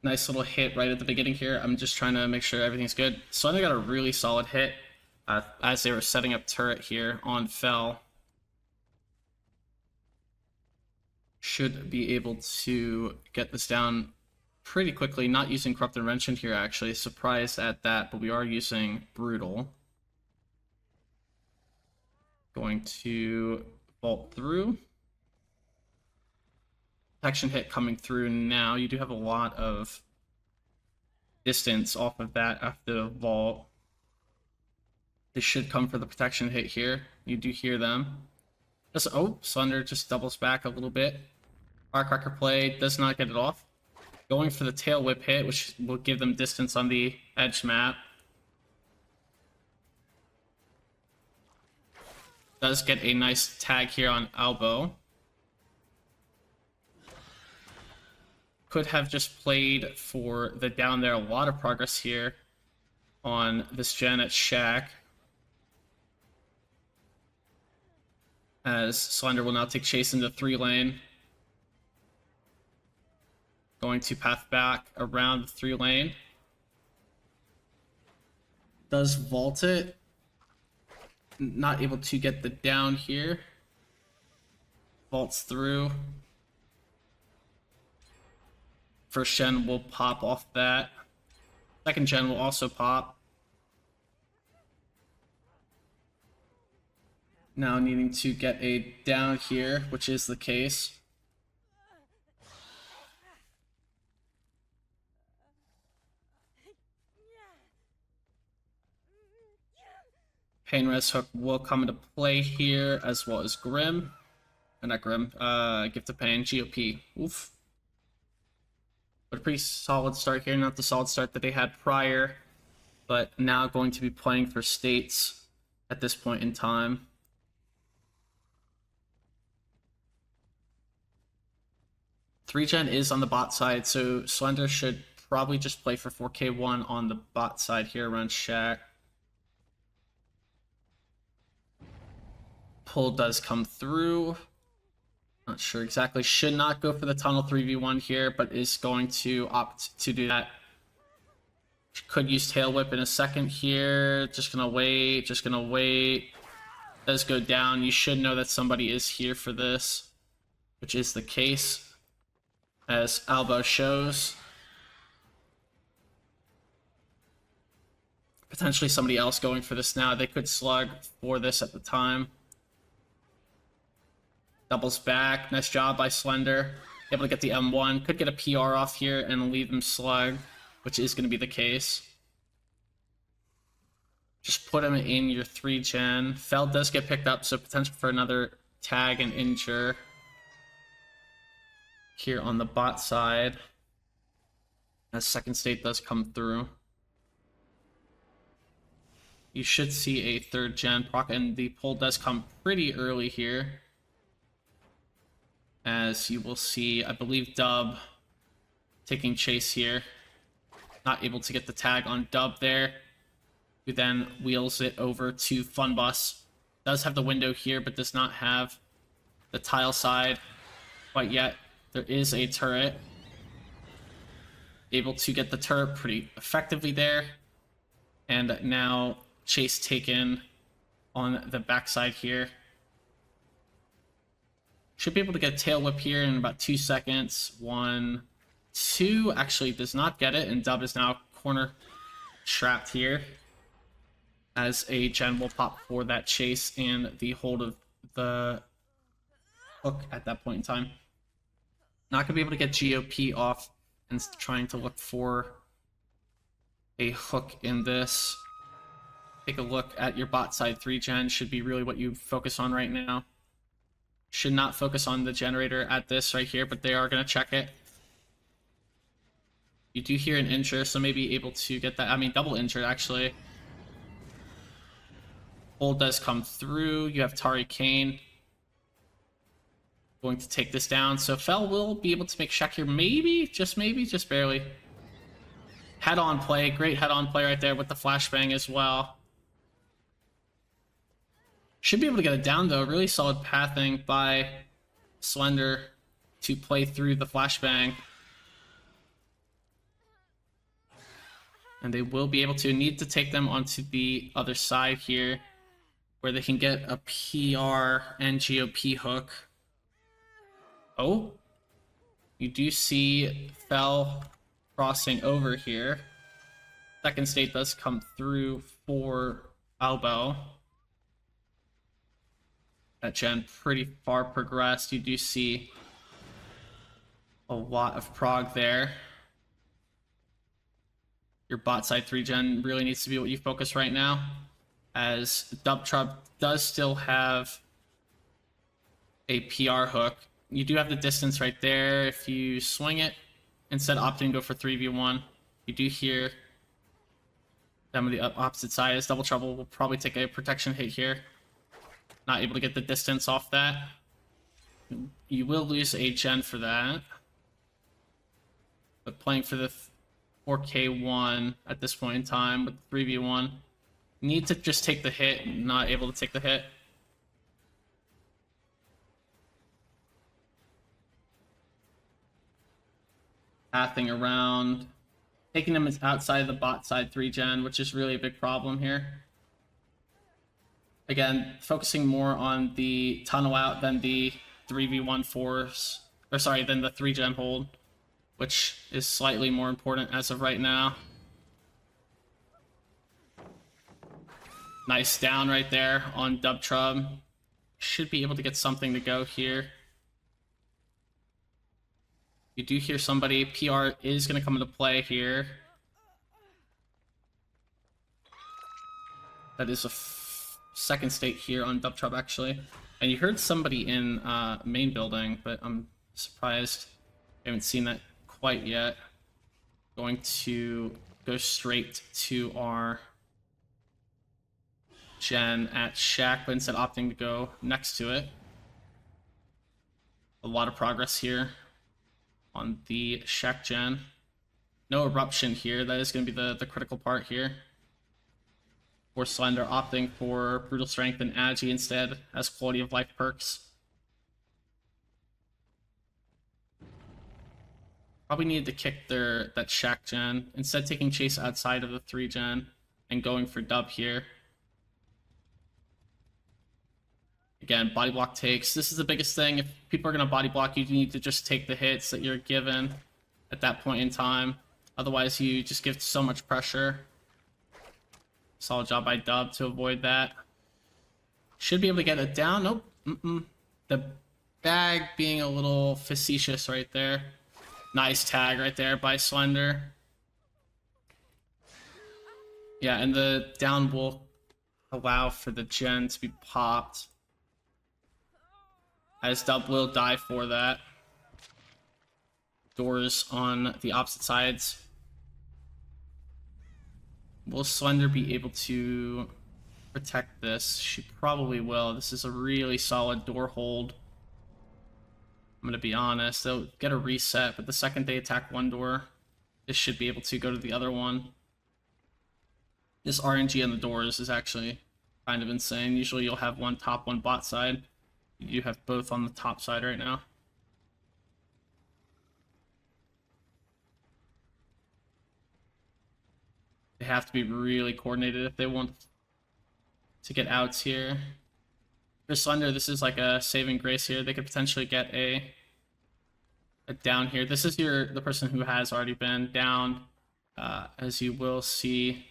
Nice little hit right at the beginning here. I'm just trying to make sure everything's good. So I got a really solid hit as they were setting up turret here on Fell. Should be able to get this down pretty quickly. Not using Corrupt Invention here, actually. Surprised at that, but we are using Brutal. Going to vault through. Protection hit coming through now. You do have a lot of distance off of that after the vault. They should come for the protection hit here. You do hear them. Oh, Slender just doubles back a little bit. Firecracker play does not get it off. Going for the tail whip hit, which will give them distance on the edge map. Does get a nice tag here on Elbow. Could have just played for the down there. A lot of progress here on this gen at Shack. As Slender will now take chase into 3-lane. Going to path back around the 3-lane. Does vault it. Not able to get the down here. Vaults through. First gen will pop off that. Second gen will also pop. Now needing to get a down here, which is the case. Pain Res Hook will come into play here, as well as Grim. Not Grim, Gift of Pain, GOP. Oof. But a pretty solid start here, not the solid start that they had prior, but now going to be playing for states at this point in time. Three gen is on the bot side, so Slender should probably just play for 4K1 on the bot side here around Shack. Pull does come through. Not sure exactly. Should not go for the tunnel 3v1 here, but is going to opt to do that. Could use Tail Whip in a second here. Just gonna wait. Just gonna wait. Does go down. You should know that somebody is here for this, which is the case, as Albo shows. Potentially somebody else going for this now. They could slug for this at the time. Doubles back. Nice job by Slender. Able to get the M1. Could get a PR off here and leave him slug, which is going to be the case. Just put him in your 3-gen. Fell does get picked up, so potential for another tag and injure here on the bot side, as second state does come through. You should see a 3rd-gen proc, and the pull does come pretty early here. As you will see, I believe Dub taking chase here. Not able to get the tag on Dub there. Who then wheels it over to Funbus. Does have the window here, but does not have the tile side quite yet. There is a turret. Able to get the turret pretty effectively there. And now chase taken on the backside here. Should be able to get a tail whip here in about 2 seconds. 1, 2. Actually does not get it, and Dub is now corner trapped here, as a gen will pop for that chase and the hold of the hook at that point in time. Not going to be able to get GOP off, and trying to look for a hook in this. Take a look at your bot side 3-gen. Should be really what you focus on right now. Should not focus on the generator at this right here, but they are going to check it. You do hear an injure, so maybe able to get that. I mean, double injured, actually. Hold does come through. You have Tari Kane going to take this down. So Fell will be able to make Shack here. Maybe, just barely. Head-on play. Great head-on play right there with the flashbang as well. Should be able to get it down, though. Really solid pathing by Slender to play through the flashbang. And they will be able to need to take them onto the other side here, where they can get a PR and GOP hook. Oh, you do see Fell crossing over here. Second state does come through for Albo. That gen pretty far progressed. You do see a lot of prog there. Your bot side 3 gen really needs to be what you focus right now, as DubTrouble does still have a PR hook. You do have the distance right there. If you swing it, instead of opting to go for 3v1, you do hear them on the opposite side, as DubTrouble will probably take a protection hit here. Not able to get the distance off that. You will lose a gen for that. But playing for the 4K1 at this point in time with 3v1. Need to just take the hit, not able to take the hit. Pathing around. Taking them outside of the bot side 3 gen, which is really a big problem here. Again, focusing more on the tunnel out than the 3v1 force, or sorry, than the 3 gen hold, which is slightly more important as of right now. Nice down right there on DubTrouble. Should be able to get something to go here. You do hear somebody. PR is going to come into play here. That is a second state here on DubTrouble, actually. And you heard somebody in main building, but I'm surprised I haven't seen that quite yet. Going to go straight to our gen at Shack, but instead opting to go next to it. A lot of progress here on the Shack gen. No eruption here. That is going to be the critical part here. Or Slender opting for Brutal Strength and Agi instead as quality of life perks. Probably needed to kick that Shack gen. Instead taking chase outside of the 3 gen and going for dub here. Again, body block takes. This is the biggest thing. If people are going to body block, you need to just take the hits that you're given at that point in time. Otherwise, you just give so much pressure. Solid job by Dub to avoid that. Should be able to get it down. Nope. The bag being a little facetious right there. Nice tag right there by Slender. Yeah, and the down will allow for the gen to be popped, as Dub will die for that. Doors on the opposite sides. Will Slender be able to protect this? She probably will. This is a really solid door hold. I'm going to be honest. They'll get a reset, but the second they attack one door, this should be able to go to the other one. This RNG on the doors is actually kind of insane. Usually you'll have one top, one bot side. You have both on the top side right now. They have to be really coordinated if they want to get outs here. For Slender, this is like a saving grace here. They could potentially get a down here. This is the person who has already been down. As you will see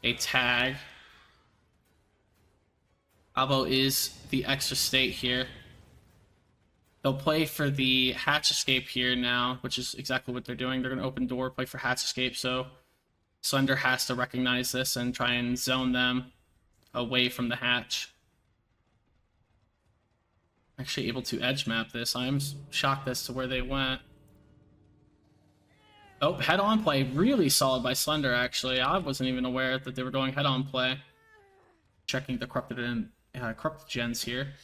a tag. Albo is the extra state here. They'll play for the hatch escape here now, which is exactly what they're doing. They're going to open door, play for hatch escape, so Slender has to recognize this and try and zone them away from the hatch. Actually able to edge map this. I'm shocked as to where they went. Oh, head-on play. Really solid by Slender, actually. I wasn't even aware that they were going head-on play. Checking the corrupted gens here.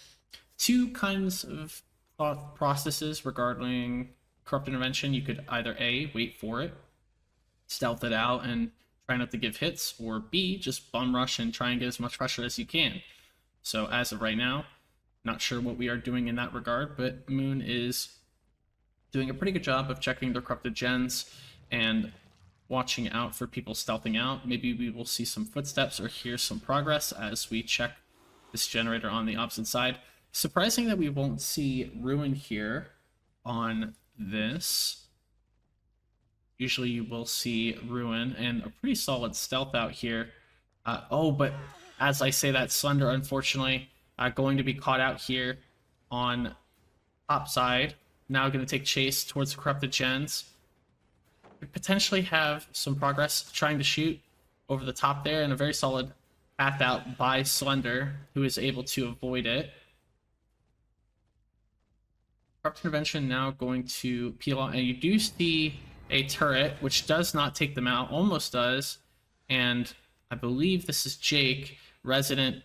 Two kinds of thought processes regarding corrupt intervention. You could either A, wait for it, stealth it out and try not to give hits, or B, just bum rush and try and get as much pressure as you can. So as of right now, not sure what we are doing in that regard, but Moon is doing a pretty good job of checking the corrupted gens and watching out for people stealthing out. Maybe we will see some footsteps or hear some progress as we check this generator on the opposite side. Surprising that we won't see Ruin here on this. Usually you will see Ruin and a pretty solid stealth out here. Oh, but as I say that, Slender, unfortunately, going to be caught out here on top side. Now going to take chase towards the corrupted gens. We potentially have some progress trying to shoot over the top there, and a very solid path out by Slender, who is able to avoid it. Corrupt Intervention now going to peel out, and you do see a turret, which does not take them out, almost does, and I believe this is Jake, Resident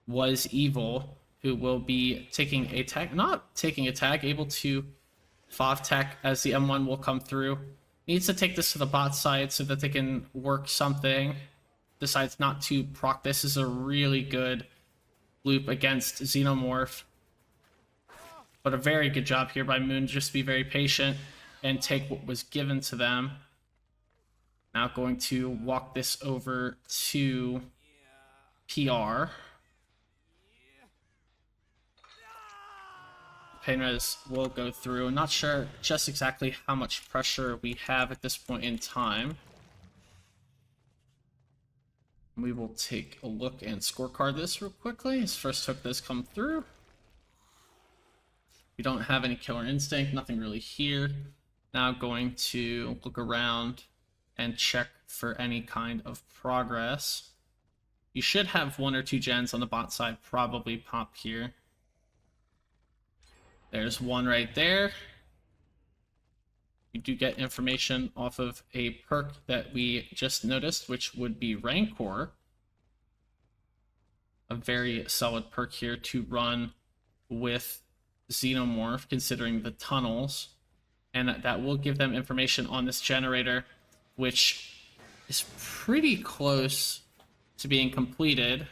Was Evil, who will be taking a tag, not taking a tag, able to FOV tech as the M1 will come through. Needs to take this to the bot side so that they can work something. Decides not to proc. This is a really good loop against Xenomorph. But a very good job here by Moon. Just be very patient and take what was given to them. Now going to walk this over to PR. Painres will go through. Not sure just exactly how much pressure we have at this point in time. We will take a look and scorecard this real quickly. His first hook does come through. We don't have any Killer Instinct, nothing really here. Now going to look around and check for any kind of progress. You should have 1 or 2 gens on the bot side probably pop here. There's one right there. You do get information off of a perk that we just noticed, which would be Rancor. A very solid perk here to run with Xenomorph, considering the tunnels. And that will give them information on this generator, which is pretty close to being completed.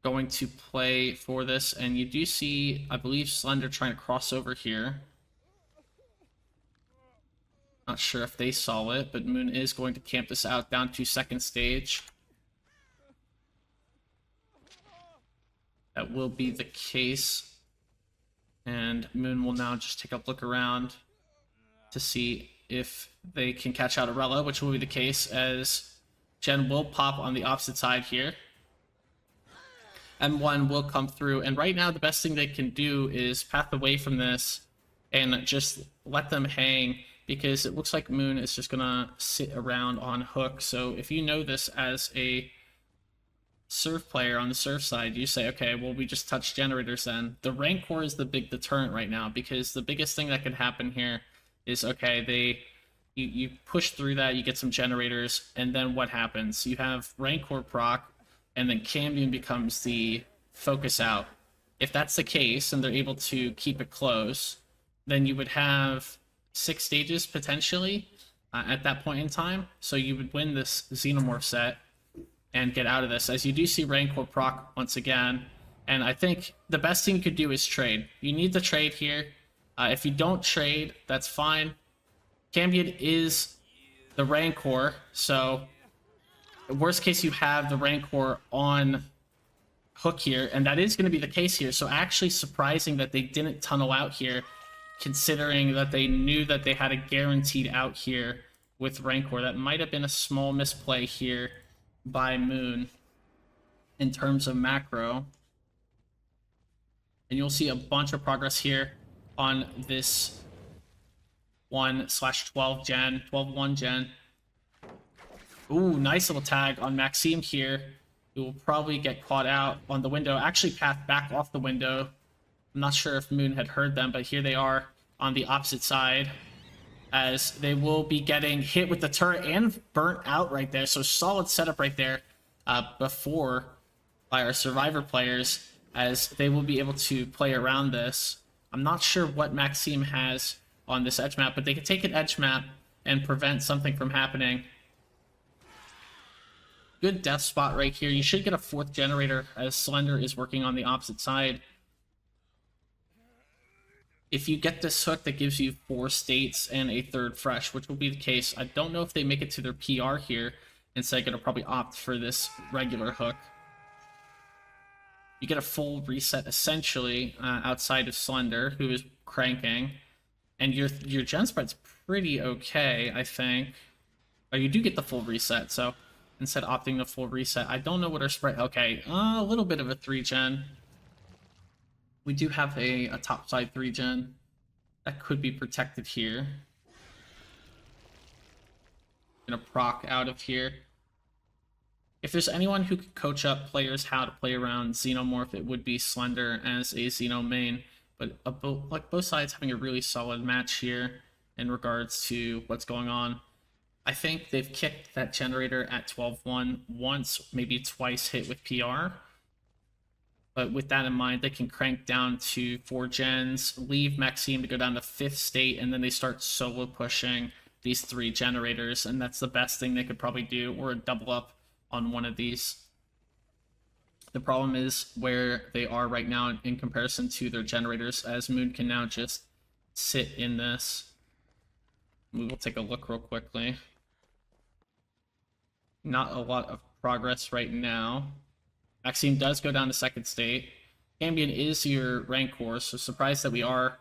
Going to play for this, and you do see, I believe, Slender trying to cross over here. Not sure if they saw it, but Moon is going to camp this out down to second stage. That will be the case. And Moon will now just take a look around to see if they can catch out Arella, which will be the case, as Jen will pop on the opposite side here. M1 will come through, and right now the best thing they can do is path away from this and just let them hang, because it looks like Moon is just gonna sit around on hook. So if you know this as a serve player on the serve side, you say, okay, well, we just touch generators then. The Rancor is the big deterrent right now, because the biggest thing that could happen here is, okay, you push through that, you get some generators, and then what happens? You have Rancor proc, and then Cambion becomes the focus out. If that's the case, and they're able to keep it close, then you would have 6 stages, potentially, at that point in time. So you would win this Xenomorph set and get out of this, as you do see Rancor proc once again. And I think the best thing you could do is trade. You need to trade here. If you don't trade, that's fine. Cambion is the Rancor, so worst case, you have the Rancor on hook here, and that is going to be the case here. So actually surprising that they didn't tunnel out here, considering that they knew that they had a guaranteed out here with Rancor. That might have been a small misplay here by Moon in terms of macro. And you'll see a bunch of progress here on this 1/12 gen, 12-1 gen. Ooh, nice little tag on Maxime here, who will probably get caught out on the window. Actually, path back off the window. I'm not sure if Moon had heard them, but here they are on the opposite side, as they will be getting hit with the turret and burnt out right there. So solid setup right there before by our survivor players, as they will be able to play around this. I'm not sure what Maxime has on this edge map, but they can take an edge map and prevent something from happening. Good death spot right here. You should get a 4th generator, as Slender is working on the opposite side. if you get this hook that gives you 4 states and a third fresh, which will be the case. I don't know if they make it to their PR here, and so I'm going to probably opt for this regular hook. You get a full reset, essentially, outside of Slender, who is cranking. And your gen spread's pretty okay, I think. Oh, you do get the full reset, so instead of opting the full reset, I don't know what our spread... Okay, a little bit of a 3-gen. We do have a topside 3-gen. That could be protected here. Gonna proc out of here. If there's anyone who could coach up players how to play around Xenomorph, it would be Slender as a Xeno main. But both sides having a really solid match here in regards to what's going on. I think they've kicked that generator at 12-1 once, maybe twice hit with PR. But with that in mind, they can crank down to 4 gens, leave Maxime to go down to 5th state, and then they start solo pushing these 3 generators, and that's the best thing they could probably do, or a double up on one of these. The problem is where they are right now in comparison to their generators, as Moon can now just sit in this. We will take a look real quickly. Not a lot of progress right now. Maxime does go down to 2nd state. Cambion is your Rancor, so surprised that we are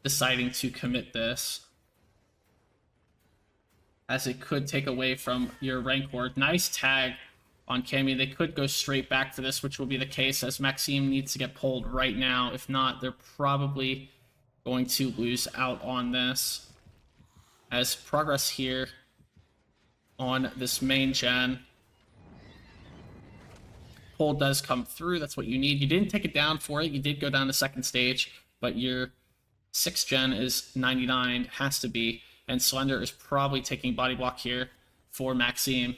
deciding to commit this, as it could take away from your Rancor. Nice tag on Cambion. They could go straight back for this, which will be the case, as Maxime needs to get pulled right now. If not, they're probably going to lose out on this. As progress here on this main gen. Pull does come through. That's what you need. You didn't take it down for it. You did go down to 2nd stage, but your 6th gen is 99, has to be. And Slender is probably taking body block here for Maxime.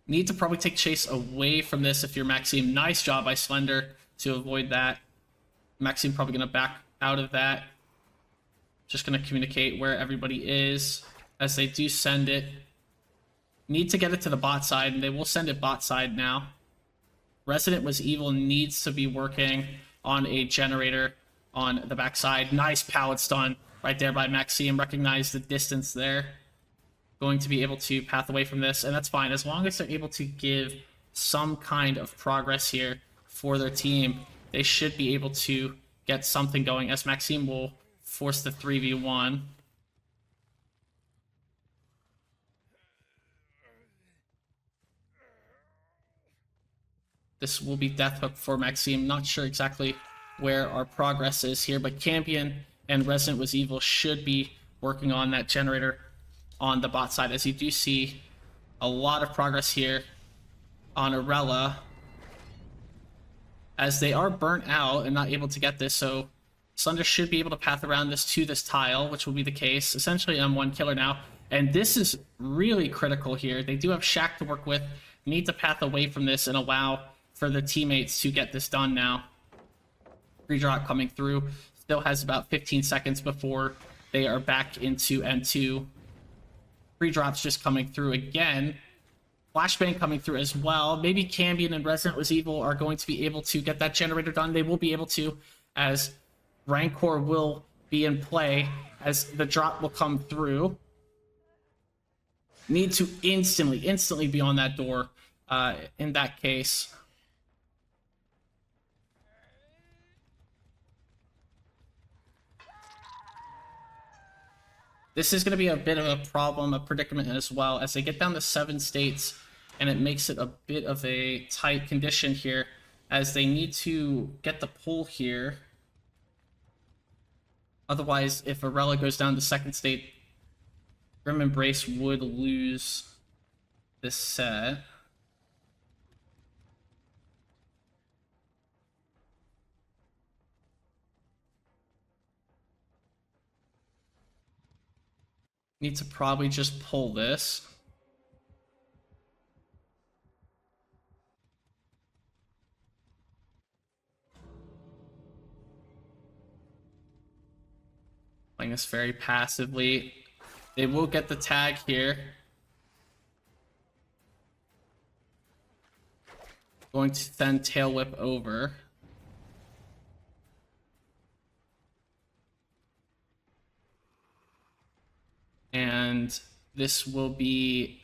Need to probably take chase away from this if you're Maxime. Nice job by Slender to avoid that. Maxime probably going to back out of that. Just going to communicate where everybody is as they do send it. Need to get it to the bot side, and they will send it bot side now. Resident Was Evil needs to be working on a generator on the backside. Nice pallet stun right there by Maxime. Recognize the distance there. Going to be able to path away from this, and that's fine. As long as they're able to give some kind of progress here for their team, they should be able to get something going, as Maxime will force the 3v1. This will be Death Hook for Maxime. Not sure exactly where our progress is here, but Campion and Resident Was Evil should be working on that generator on the bot side, as you do see a lot of progress here on Arella, as they are burnt out and not able to get this. So Slender should be able to path around this to this tile, which will be the case. Essentially M1 killer now, and this is really critical here. They do have Shaq to work with, need to path away from this and allow for their teammates to get this done now. Redrop coming through, still has about 15 seconds before they are back into M2. Redrops just coming through again. Flashbang coming through as well. Maybe Cambion and Resident Was Evil are going to be able to get that generator done. They will be able to, as Rancor will be in play, as the drop will come through. Need to instantly be on that door in that case. This is going to be a bit of a problem, a predicament as well, as they get down to 7 states, and it makes it a bit of a tight condition here, as they need to get the pull here. Otherwise, if Arella goes down to 2nd state, Grim Embrace would lose this set. Need to probably just pull this. Playing this very passively. They will get the tag here. Going to then tail whip over. And this will be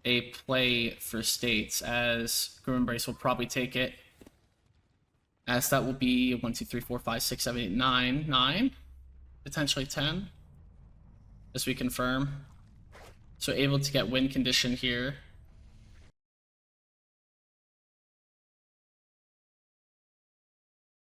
a play for states, as Grim Embrace will probably take it. As that will be 1, 2, 3, 4, 5, 6, 7, 8, 9, 9. Potentially 10. As we confirm. So able to get win condition here.